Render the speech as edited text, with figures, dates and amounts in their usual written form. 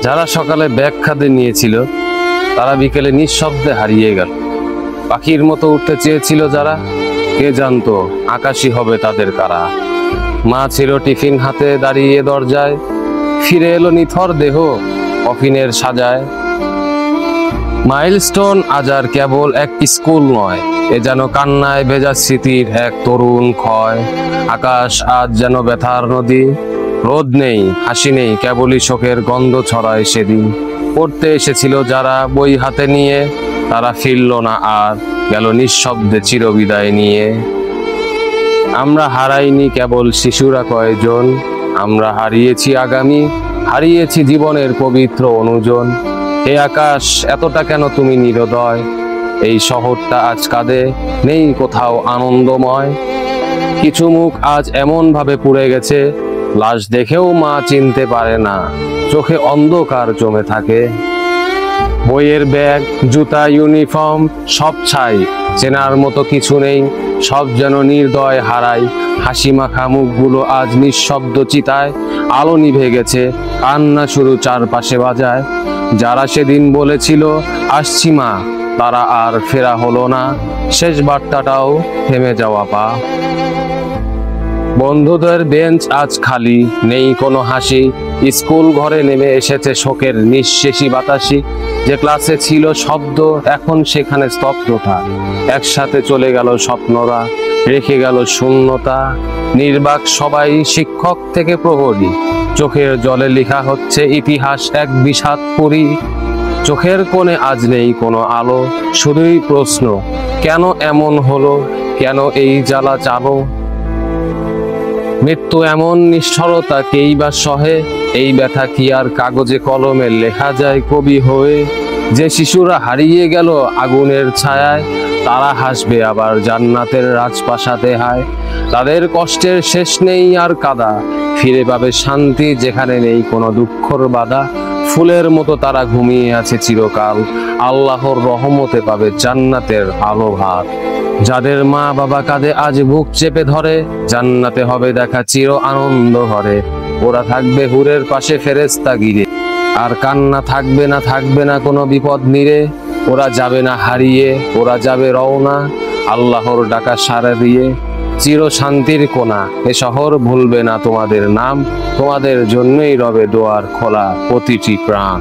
যারা সকালে ব্যাগ খাদে নিয়েছিল তারা বিকেলে নিঃশব্দে হারিয়ে গেল। পাখির মতো উঠতে চেয়েছিল যারা, কে জানতো আকাশই হবে তাদের কারা। মা ছিল টিফিন হাতে দাঁড়িয়ে দরজায়, ফিরে এলো নিথর দেহ কফিনের সাজায়। মাইলস্টোন আজ আর কেবল এক স্কুল নয়, এ যেন কান্নায় ভেজা স্মৃতির এক তরুণ ক্ষয়। আকাশ আজ যেন ব্যথার নদী, রোদ নেই, হাসি নেই, কেবলই শোকের গন্ধ ছড়ায় সেদিন। পড়তে এসেছিল যারা বই হাতে নিয়ে, তারা ফিরল না আর, গেল নিঃশব্দে চিরবিদায় নিয়ে। আমরা হারাইনি কেবল শিশুরা কয়েকজন, আমরা হারিয়েছি আগামী, হারিয়েছি জীবনের পবিত্র অনুজন। হে আকাশ, এতটা কেন তুমি নিরুদয়? এই শহরটা আজ কাঁদে, নেই কোথাও আনন্দময়। কিছু মুখ আজ এমন ভাবে পুড়ে গেছে, লাশ দেখেও মা চিনতে পারে না, চোখে অন্ধকার জমে থাকে। বইয়ের ব্যাগ, জুতা, ইউনিফর্ম সব ছাই, চেনার মতো কিছু নেই, সব যেন নির্দয় হারায়। হাসি মাখা মুখগুলো আজ নিঃশব্দ চিতায়, আলো নিভে গেছে, কান্না শুরু চারপাশে বাজায়। যারা সেদিন বলেছিল আসছি মা, তারা আর ফেরা হলো না, শেষ বার্তাটাও থেমে যাওয়া পা। বন্ধুদের বেঞ্চ আজ খালি, নেই কোনো হাসি, স্কুল ঘরে নেমে এসেছে শোকের নিঃশেষী বাতাসি। যে ক্লাসে ছিল শব্দ, এখন সেখানে স্তব্ধতা। একসাথে চলে গেল স্বপ্নরা, রেখে গেল শূন্যতা। নির্বাক সবাই, শিক্ষক থেকে প্রহরী, চোখের জলে লেখা হচ্ছে ইতিহাস এক বিষাদ পরি। চোখের কোণে আজ নেই কোনো আলো, শুধুই প্রশ্ন, কেন এমন হলো, কেন এই জ্বালা চালো? মৃত্যু এমন নিষ্ঠুরতা কেই বা সহে, এই ব্যথা কি আর কাগজে কলমে লেখা যায় কবি হয়ে? যে শিশুরা হারিয়ে গেল আগুনের ছায়ায়, তারা হাসবে আবার জান্নাতের রাজপ্রাসাদে হায়। তাদের কষ্টের শেষ নেই আর কাদা, ফিরে পাবে শান্তি যেখানে নেই কোনো দুঃখর বাধা। ফুলের মতো তারা ঘুমিয়ে আছে চিরকাল, আল্লাহর রহমতে পাবে জান্নাতের আলো ভাত। যাদের মা বাবা কাঁধে আজ বুক চেপে ধরে, জান্নাতে হবে দেখা চির আনন্দ ঘরে। ওরা থাকবে হুরের পাশে ফেরেশতা গিরে, আর কান্না থাকবে না কোনো বিপদ নিরে। ওরা যাবে না হারিয়ে, ওরা যাবে রওনা, আল্লাহর ডাকা সাড়া দিয়ে। চির শান্তির কোনা এ শহর ভুলবে না তোমাদের নাম, তোমাদের জন্যই রবে দোয়ার খোলা প্রতিটি প্রাণ।